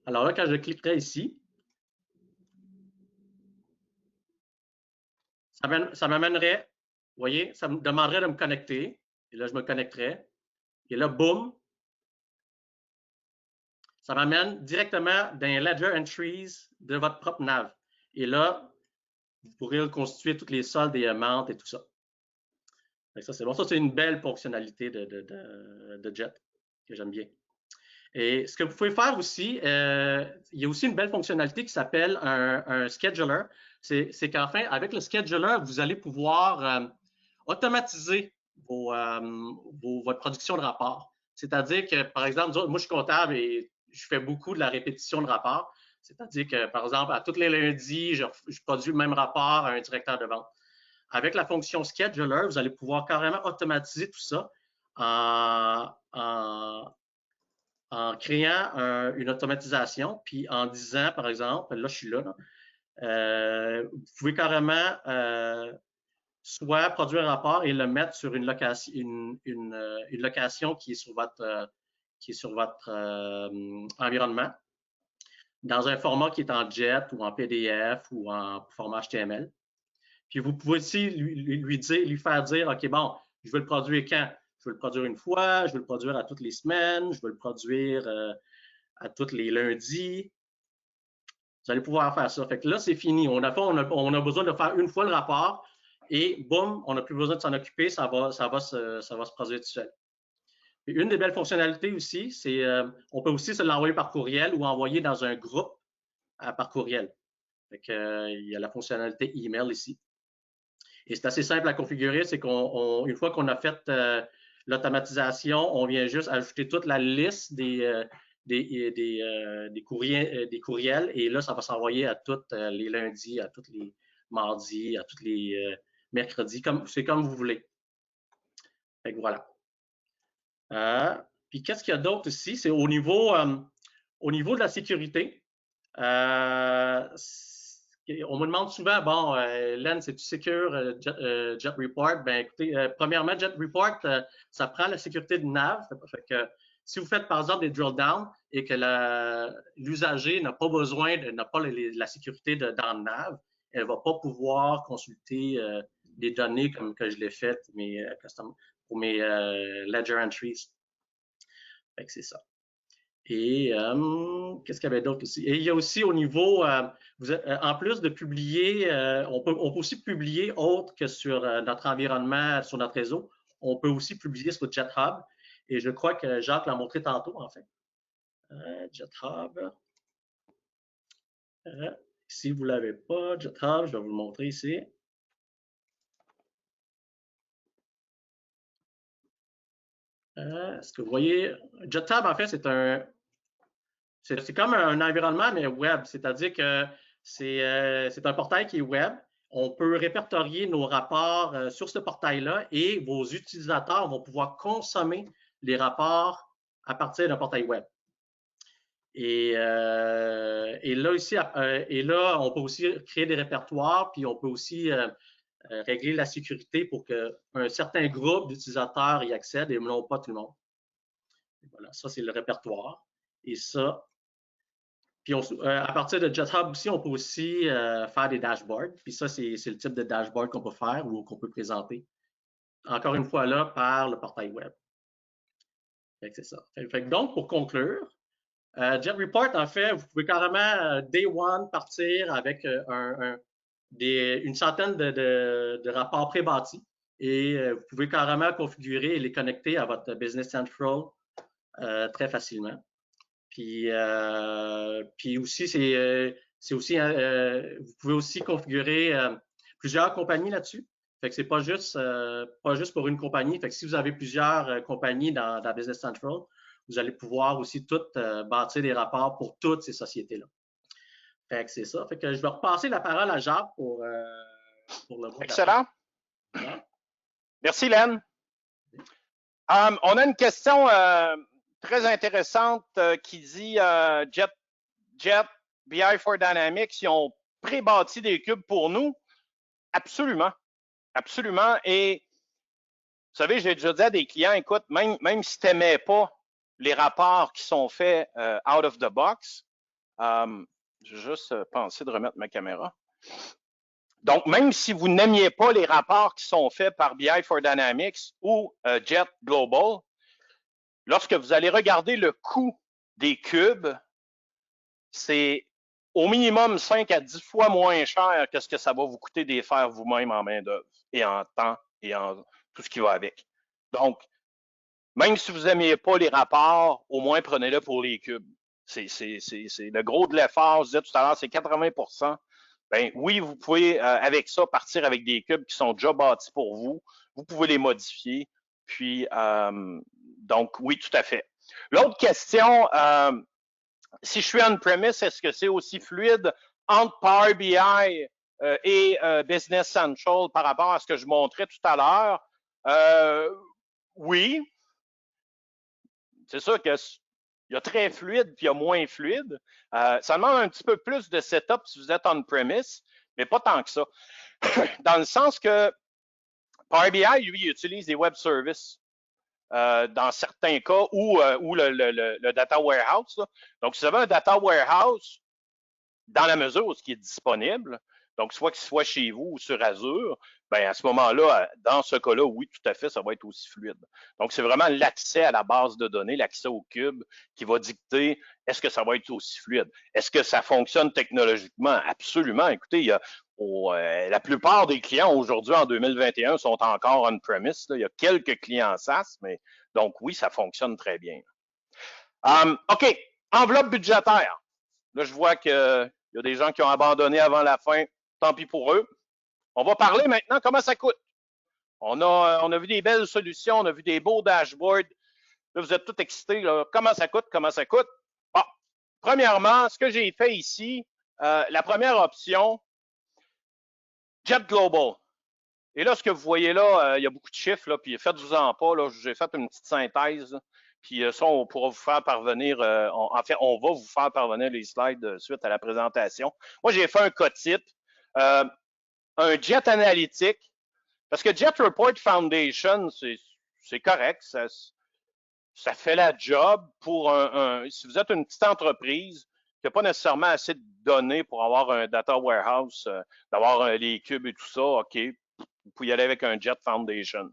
quand je cliquerai ici, ça m'amènerait, vous voyez, ça me demanderait de me connecter. Et là, je me connecterais. Et là, boum, ça m'amène directement dans les Ledger Entries de votre propre nav. Et là, vous pourrez reconstituer toutes les soldes et amounts et tout ça. Donc ça, c'est bon. Ça, c'est une belle fonctionnalité de Jet que j'aime bien. Et ce que vous pouvez faire aussi, il y a aussi une belle fonctionnalité qui s'appelle un scheduler. C'est qu'enfin, avec le scheduler, vous allez pouvoir automatiser votre production de rapports. C'est-à-dire que, par exemple, moi, je suis comptable et je fais beaucoup de la répétition de rapports. C'est-à-dire que, par exemple, à tous les lundis, je produis le même rapport à un directeur de vente. Avec la fonction scheduler, vous allez pouvoir carrément automatiser tout ça en créant une automatisation, puis en disant, par exemple, là, je suis là, vous pouvez carrément soit produire un rapport et le mettre sur une location qui est sur votre environnement, dans un format qui est en JET ou en PDF ou en format HTML. Puis vous pouvez aussi lui faire dire, OK, bon, je veux le produire quand? Je veux le produire une fois, je veux le produire à toutes les semaines, je veux le produire à tous les lundis. Vous allez pouvoir faire ça. Fait que là, c'est fini. On a besoin de faire une fois le rapport et boum, on n'a plus besoin de s'en occuper, ça va se produire tout seul. Et une des belles fonctionnalités aussi, c'est on peut aussi se l'envoyer par courriel ou envoyer dans un groupe par courriel. Fait que, il y a la fonctionnalité email ici. Et c'est assez simple à configurer, c'est qu'une fois qu'on a fait l'automatisation, on vient juste ajouter toute la liste des courriels et là, ça va s'envoyer à tous les lundis, à tous les mardis, à tous les mercredis, c'est comme vous voulez. Fait que voilà. Puis qu'est-ce qu'il y a d'autre ici? C'est au niveau de la sécurité. On me demande souvent, bon, Len, c'est-tu secure Jet Report? Ben écoutez, premièrement, Jet Report, ça prend la sécurité de nav. Fait que si vous faites par exemple des drill down et que l'usager n'a pas besoin, n'a pas la sécurité dans le nav, elle ne va pas pouvoir consulter des données comme que je l'ai fait pour mes ledger entries. Fait que c'est ça. Et qu'est-ce qu'il y avait d'autre aussi? Et il y a aussi au niveau, en plus de publier, on peut aussi publier autre que sur notre environnement, sur notre réseau. On peut aussi publier sur JetHub. Et je crois que Jacques l'a montré tantôt, en fait. JetHub. Si vous ne l'avez pas, JetHub, je vais vous le montrer ici. Est-ce que vous voyez? JetHub, en fait, c'est comme un environnement, mais web. C'est-à-dire que c'est un portail qui est web. On peut répertorier nos rapports sur ce portail-là et vos utilisateurs vont pouvoir consommer les rapports à partir d'un portail web. Et là, on peut aussi créer des répertoires, puis on peut aussi régler la sécurité pour qu'un certain groupe d'utilisateurs y accède et non pas tout le monde. Et voilà, ça, c'est le répertoire. Et ça, puis à partir de JetHub aussi, on peut aussi faire des dashboards. Puis ça, c'est le type de dashboard qu'on peut faire ou qu'on peut présenter. Encore une fois là, par le portail web. Fait que c'est ça. Fait que donc, pour conclure, Jet Report, en fait, vous pouvez carrément day one partir avec une centaine de rapports pré-bâtis et vous pouvez carrément configurer et les connecter à votre Business Central très facilement. Puis aussi, vous pouvez aussi configurer plusieurs compagnies là-dessus. Fait que c'est pas juste pour une compagnie. Fait que si vous avez plusieurs compagnies dans Business Central, vous allez pouvoir aussi toutes bâtir des rapports pour toutes ces sociétés-là. Fait que c'est ça. Fait que je vais repasser la parole à Jacques pour le mot. Excellent. Merci, Len. On a une question très intéressante qui dit Jet, BI4 Dynamics, ils ont pré-bâti des cubes pour nous. Absolument. Absolument. Et vous savez, j'ai déjà dit à des clients, écoute, même si tu n'aimais pas les rapports qui sont faits out of the box, j'ai juste pensé de remettre ma caméra. Donc, même si vous n'aimiez pas les rapports qui sont faits par BI4 Dynamics ou Jet Global, lorsque vous allez regarder le coût des cubes, c'est au minimum 5 à 10 fois moins cher que ce que ça va vous coûter de les faire vous-même en main-d'œuvre et en temps et en tout ce qui va avec. Donc, même si vous n'aimiez pas les rapports, au moins prenez-le pour les cubes. C'est le gros de l'effort. Je disais tout à l'heure, c'est 80%. Ben oui, vous pouvez, avec ça, partir avec des cubes qui sont déjà bâtis pour vous. Vous pouvez les modifier. Puis, donc, oui, tout à fait. L'autre question, si je suis on-premise, est-ce que c'est aussi fluide entre Power BI et Business Central par rapport à ce que je montrais tout à l'heure? Oui. C'est sûr qu'il y a très fluide puis il y a moins fluide. Ça demande un petit peu plus de setup si vous êtes on-premise, mais pas tant que ça. Dans le sens que Power BI, lui, il utilise des web services dans certains cas ou le data warehouse. Là. Donc, si vous avez un data warehouse, dans la mesure où ce qui est disponible, donc soit qu'il soit chez vous ou sur Azure, ben à ce moment-là, dans ce cas-là, oui, tout à fait, ça va être aussi fluide. Donc, c'est vraiment l'accès à la base de données, l'accès au cube qui va dicter est-ce que ça va être aussi fluide. Est-ce que ça fonctionne technologiquement? Absolument. Écoutez, la plupart des clients aujourd'hui, en 2021, sont encore on-premise. Il y a quelques clients SaaS, mais donc oui, ça fonctionne très bien. OK, enveloppe budgétaire. Là, je vois qu'il y a des gens qui ont abandonné avant la fin. Tant pis pour eux. On va parler maintenant comment ça coûte. On a vu des belles solutions, on a vu des beaux dashboards. Là, vous êtes tous excités. Là. Comment ça coûte? Comment ça coûte? Bon, premièrement, ce que j'ai fait ici, la première option, Jet Global. Et là, ce que vous voyez là, il y a beaucoup de chiffres, là, puis faites-vous-en pas. J'ai fait une petite synthèse. Puis ça, on pourra vous faire parvenir, en fait, on va vous faire parvenir les slides suite à la présentation. Moi, j'ai fait un cas type, un Jet Analytic, parce que Jet Report Foundation, c'est correct, ça fait la job pour si vous êtes une petite entreprise qui n'a pas nécessairement assez de données pour avoir un data warehouse, d'avoir les cubes et tout ça, OK, vous pouvez y aller avec un Jet Foundation.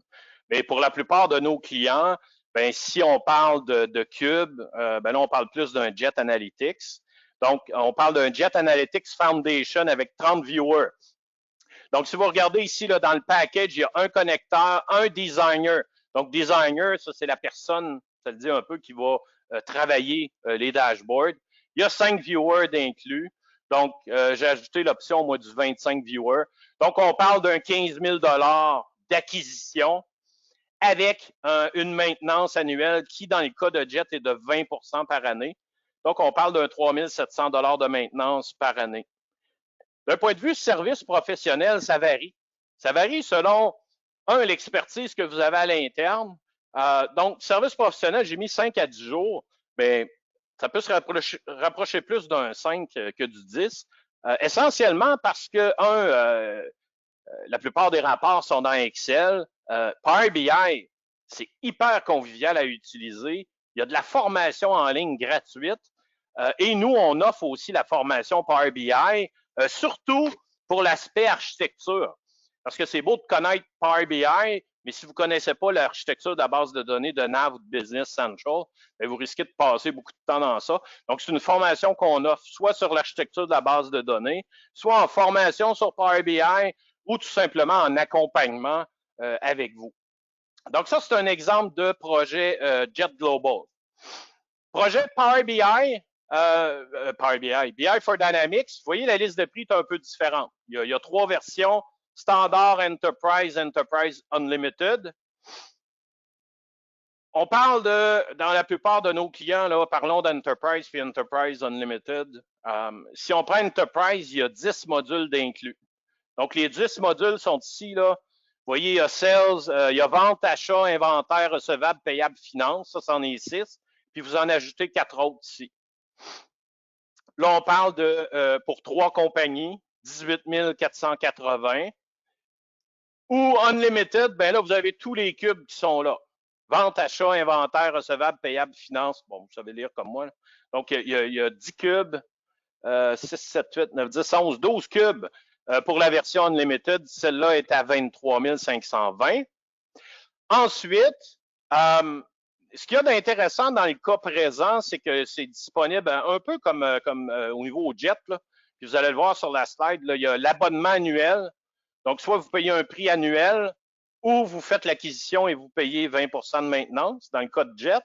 Mais pour la plupart de nos clients, ben, si on parle de cubes, ben là, on parle plus d'un Jet Analytics. Donc, on parle d'un Jet Analytics Foundation avec 30 viewers. Donc, si vous regardez ici, là, dans le package, il y a un connecteur, un designer. Donc, designer, ça, c'est la personne, ça le dit un peu, qui va travailler les dashboards. Il y a 5 viewers d'inclus. Donc, j'ai ajouté l'option, moi, du 25 viewers. Donc, on parle d'un 15 000 $ d'acquisition avec une maintenance annuelle qui, dans le cas de Jet, est de 20 % par année. Donc, on parle d'un 3 700 $ de maintenance par année. D'un point de vue service professionnel, ça varie. Ça varie selon, l'expertise que vous avez à l'interne. Donc, service professionnel, j'ai mis 5 à 10 jours, mais ça peut se rapprocher plus d'un 5 que du 10. Essentiellement parce que, la plupart des rapports sont dans Excel. Power BI, c'est hyper convivial à utiliser. Il y a de la formation en ligne gratuite. Et nous, on offre aussi la formation Power BI, surtout pour l'aspect architecture. Parce que c'est beau de connaître Power BI, mais si vous ne connaissez pas l'architecture de la base de données de NAV ou de Business Central, bien, vous risquez de passer beaucoup de temps dans ça. Donc, c'est une formation qu'on offre soit sur l'architecture de la base de données, soit en formation sur Power BI ou tout simplement en accompagnement avec vous. Donc, ça, c'est un exemple de projet Jet Global. Projet Power BI, BI for Dynamics, vous voyez, la liste de prix est un peu différente. Il y a 3 versions, Standard, Enterprise, Enterprise Unlimited. On parle dans la plupart de nos clients, là, parlons d'Enterprise puis Enterprise Unlimited. Si on prend Enterprise, il y a 10 modules d'inclus. Donc, les 10 modules sont ici, là. Vous voyez, il y a Sales, il y a Vente, Achat, Inventaire, Recevable, Payable, Finance. Ça, c'en est 6. Puis, vous en ajoutez 4 autres ici. Là, on parle pour 3 compagnies, 18 480. Ou Unlimited, bien là, vous avez tous les cubes qui sont là. Vente, achat, inventaire, recevable, payable, finance. Bon, vous savez lire comme moi. Là. Donc, il y a 10 cubes, 6, 7, 8, 9, 10, 11, 12 cubes pour la version Unlimited. Celle-là est à 23 520. Ensuite, ce qu'il y a d'intéressant dans le cas présent, c'est que c'est disponible un peu comme au niveau Jet. Là. Puis vous allez le voir sur la slide, là, il y a l'abonnement annuel. Donc, soit vous payez un prix annuel ou vous faites l'acquisition et vous payez 20 de maintenance dans le cas de Jet.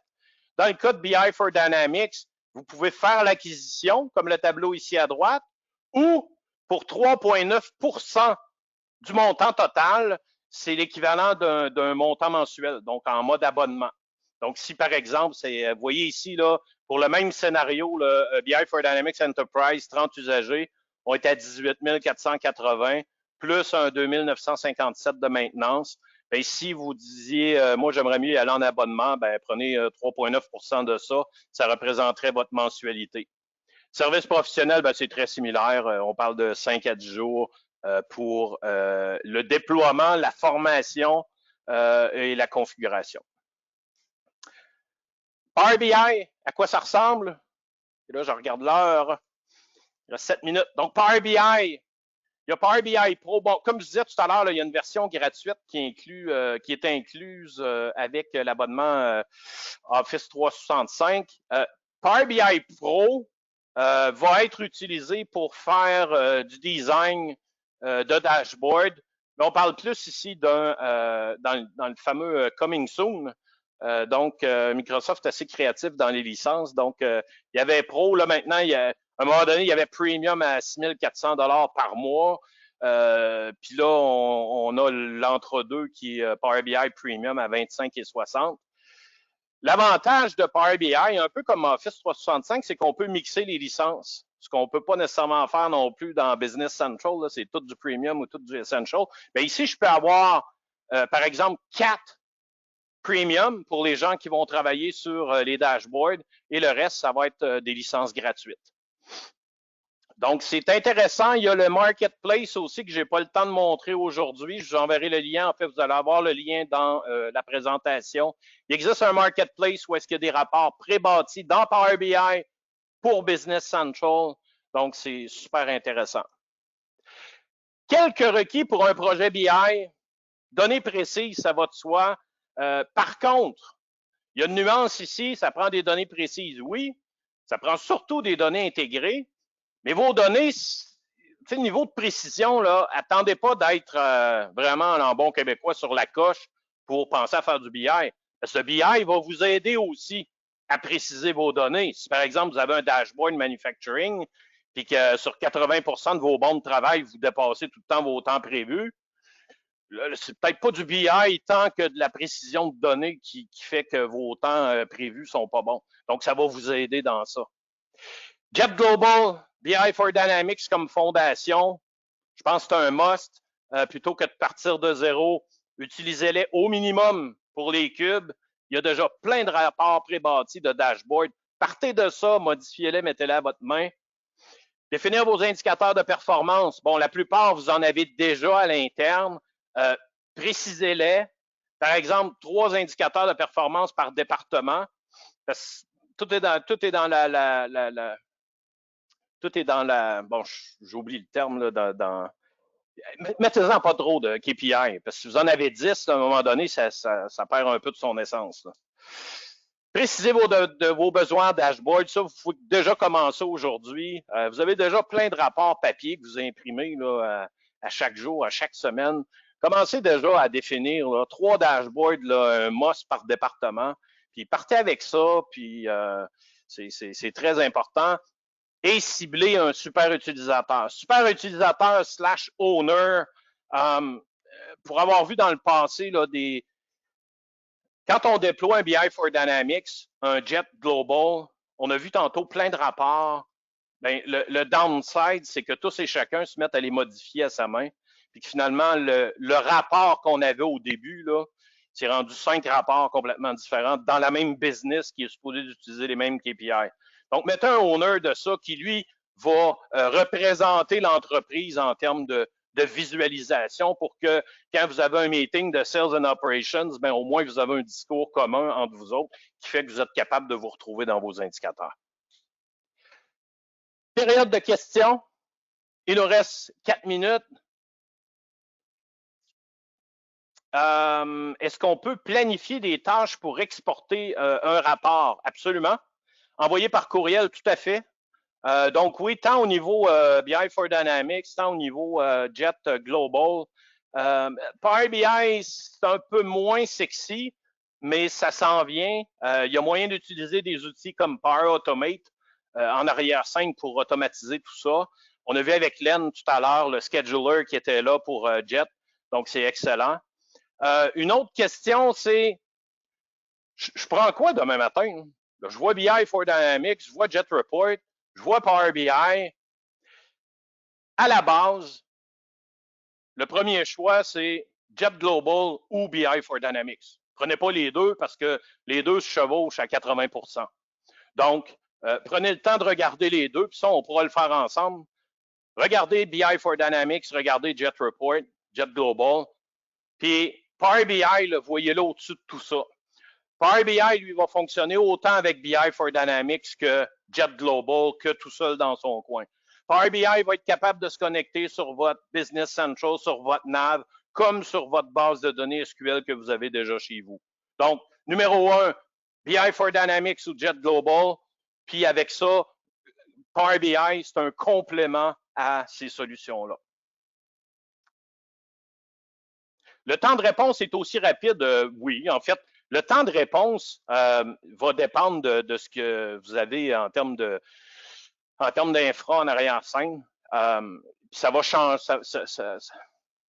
Dans le cas de BI for Dynamics, vous pouvez faire l'acquisition, comme le tableau ici à droite, ou pour 3,9 du montant total, c'est l'équivalent d'un montant mensuel, donc en mode abonnement. Donc, si par exemple, vous voyez ici, là, pour le même scénario, le BI for Dynamics Enterprise, 30 usagers, on est à 18 480, plus un 2 957 de maintenance. Bien, si vous disiez, moi, j'aimerais mieux aller en abonnement, bien, prenez 3,9 de ça, ça représenterait votre mensualité. Service professionnel, bien, c'est très similaire. On parle de 5 à 10 jours pour le déploiement, la formation et la configuration. Power BI, à quoi ça ressemble? Et là, je regarde l'heure. Il reste 7 minutes. Donc, Power BI, il y a Power BI Pro. Bon, comme je disais tout à l'heure, il y a une version gratuite qui est incluse avec l'abonnement Office 365. Power BI Pro va être utilisé pour faire du design de dashboard. Mais on parle plus ici dans le fameux Coming Soon. Donc, Microsoft est assez créatif dans les licences. Donc, il y avait Pro, là maintenant, à un moment donné, il y avait Premium à 6 400 $ par mois. Puis là, on a l'entre-deux qui est Power BI Premium à 25 et 60. L'avantage de Power BI, un peu comme Office 365, c'est qu'on peut mixer les licences. Ce qu'on ne peut pas nécessairement faire non plus dans Business Central, c'est tout du Premium ou tout du Essential. Mais ici, je peux avoir, par exemple, 4 Premium pour les gens qui vont travailler sur les dashboards et le reste, ça va être des licences gratuites. Donc, c'est intéressant. Il y a le Marketplace aussi que je n'ai pas le temps de montrer aujourd'hui. Je vous enverrai le lien. En fait, vous allez avoir le lien dans la présentation. Il existe un Marketplace où est-ce qu'il y a des rapports pré-bâtis dans Power BI pour Business Central. Donc, c'est super intéressant. Quelques requis pour un projet BI. Données précises, ça va de soi. Par contre, il y a une nuance ici. Ça prend des données précises, oui. Ça prend surtout des données intégrées. Mais vos données, le niveau de précision, là, attendez pas d'être vraiment en bon québécois sur la coche pour penser à faire du BI. Parce que le BI va vous aider aussi à préciser vos données. Si, par exemple, vous avez un dashboard manufacturing, puis que sur 80% de vos bons de travail, vous dépassez tout le temps vos temps prévus, c'est peut-être pas du BI tant que de la précision de données qui fait que vos temps prévus sont pas bons. Donc, ça va vous aider dans ça. Jet Global, BI for Dynamics comme fondation, je pense que c'est un must. Plutôt que de partir de zéro, utilisez-les au minimum pour les cubes. Il y a déjà plein de rapports pré-bâtis de dashboard. Partez de ça, modifiez-les, mettez-les à votre main. Définir vos indicateurs de performance. Bon, la plupart, vous en avez déjà à l'interne. Précisez-les. Par exemple, 3 indicateurs de performance par département. Parce que tout est dans la bon, j'oublie le terme, là, Mettez-en pas trop de KPI, parce que si vous en avez 10, à un moment donné, ça perd un peu de son essence. Là. Précisez vos besoins en dashboard. Ça, vous pouvez déjà commencer aujourd'hui. Vous avez déjà plein de rapports papier que vous imprimez là, à chaque jour, à chaque semaine. Commencez déjà à définir là, 3 dashboards, là, un MOS par département. Puis partez avec ça, puis c'est très important. Et cibler un super utilisateur. Super utilisateur / owner. Pour avoir vu dans le passé là, quand on déploie un BI for Dynamics, un Jet Global, on a vu tantôt plein de rapports. Ben, le downside, c'est que tous et chacun se mettent à les modifier à sa main. Puis que finalement, le rapport qu'on avait au début, là, c'est rendu 5 rapports complètement différents dans la même business qui est supposé utiliser les mêmes KPI. Donc, mettez un owner de ça qui, lui, va représenter l'entreprise en termes de visualisation pour que quand vous avez un meeting de Sales and Operations, ben, au moins vous avez un discours commun entre vous autres qui fait que vous êtes capable de vous retrouver dans vos indicateurs. Période de questions. Il nous reste 4 minutes. Est-ce qu'on peut planifier des tâches pour exporter un rapport? Absolument. Envoyé par courriel, tout à fait. Donc oui, tant au niveau BI for Dynamics, tant au niveau Jet Global. Power BI, c'est un peu moins sexy, mais ça s'en vient. Il y a moyen d'utiliser des outils comme Power Automate en arrière-scène pour automatiser tout ça. On a vu avec Len tout à l'heure le scheduler qui était là pour Jet, donc c'est excellent. Une autre question, c'est je prends quoi demain matin? Là, je vois BI for Dynamics, je vois Jet Report, je vois Power BI. À la base, le premier choix, c'est Jet Global ou BI for Dynamics. Prenez pas les deux parce que les deux se chevauchent à 80%. Donc, prenez le temps de regarder les deux, puis ça, on pourra le faire ensemble. Regardez BI for Dynamics, regardez Jet Report, Jet Global. Puis Power BI, voyez-le au-dessus de tout ça. Power BI, lui, va fonctionner autant avec BI for Dynamics que Jet Global, que tout seul dans son coin. Power BI va être capable de se connecter sur votre Business Central, sur votre nav, comme sur votre base de données SQL que vous avez déjà chez vous. Donc, numéro 1, BI for Dynamics ou Jet Global. Puis avec ça, Power BI, c'est un complément à ces solutions-là. Le temps de réponse est aussi rapide, oui, en fait. Le temps de réponse va dépendre de ce que vous avez en termes d'infra en arrière-scène. Ça va changer.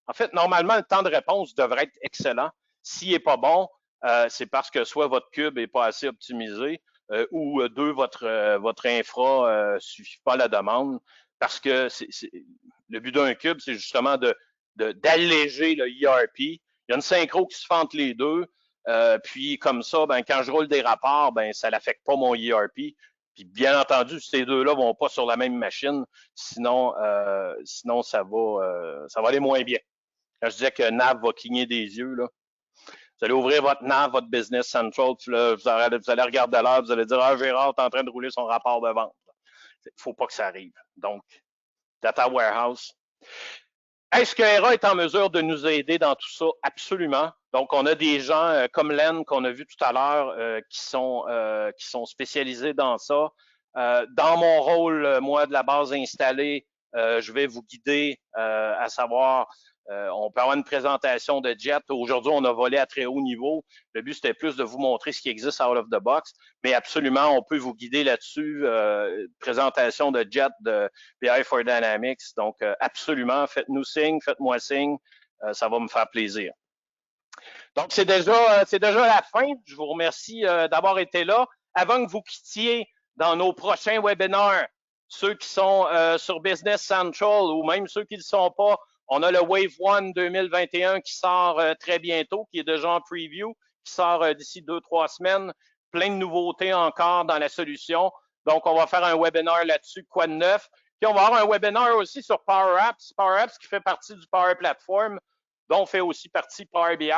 En fait, normalement, le temps de réponse devrait être excellent. S'il n'est pas bon, c'est parce que soit votre cube n'est pas assez optimisé ou deux, votre infra ne suffit pas à la demande. Parce que le but d'un cube, c'est justement d'alléger le ERP. Il y a une synchro qui se fait entre les deux. Puis comme ça, ben, quand je roule des rapports, ben, ça n'affecte pas mon ERP. Puis bien entendu, ces deux-là vont pas sur la même machine, sinon ça va aller moins bien. Quand je disais que Nav va cligner des yeux, là, vous allez ouvrir votre Nav, votre Business Central, puis là, vous allez regarder l'heure, vous allez dire « Ah, Gérard est en train de rouler son rapport de vente. » Il ne faut pas que ça arrive. Donc, Data Warehouse. Est-ce que ERA est en mesure de nous aider dans tout ça? Absolument. Donc, on a des gens comme Len qu'on a vu tout à l'heure qui sont spécialisés dans ça. Dans mon rôle, moi, de la base installée, je vais vous guider à savoir, on peut avoir une présentation de Jet. Aujourd'hui, on a volé à très haut niveau. Le but, c'était plus de vous montrer ce qui existe out of the box, mais absolument, on peut vous guider là-dessus. Présentation de Jet, de BI for Dynamics. Donc, absolument, faites-nous signe, faites-moi signe. Ça va me faire plaisir. Donc, c'est déjà la fin. Je vous remercie d'avoir été là. Avant que vous quittiez dans nos prochains webinaires, ceux qui sont sur Business Central ou même ceux qui ne le sont pas, on a le Wave One 2021 qui sort très bientôt, qui est déjà en preview, qui sort d'ici 2-3 semaines. Plein de nouveautés encore dans la solution. Donc, on va faire un webinaire là-dessus, quoi de neuf. Puis, on va avoir un webinaire aussi sur Power Apps. Power Apps qui fait partie du Power Platform, dont fait aussi partie Power BI.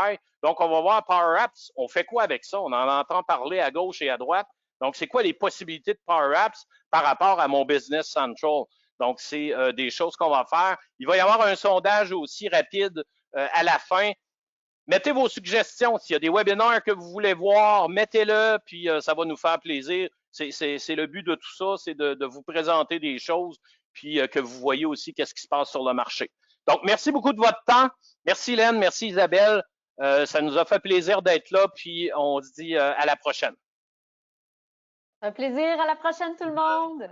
Donc, on va voir Power Apps. On fait quoi avec ça? On en entend parler à gauche et à droite. Donc, c'est quoi les possibilités de Power Apps par rapport à mon Business Central? Donc, c'est des choses qu'on va faire. Il va y avoir un sondage aussi rapide à la fin. Mettez vos suggestions. S'il y a des webinaires que vous voulez voir, mettez-le, puis ça va nous faire plaisir. C'est le but de tout ça, c'est de vous présenter des choses, puis que vous voyez aussi qu'est-ce qui se passe sur le marché. Donc, merci beaucoup de votre temps. Merci, Hélène. Merci, Isabelle. Ça nous a fait plaisir d'être là, puis on se dit à la prochaine. Un plaisir. À la prochaine, tout le monde.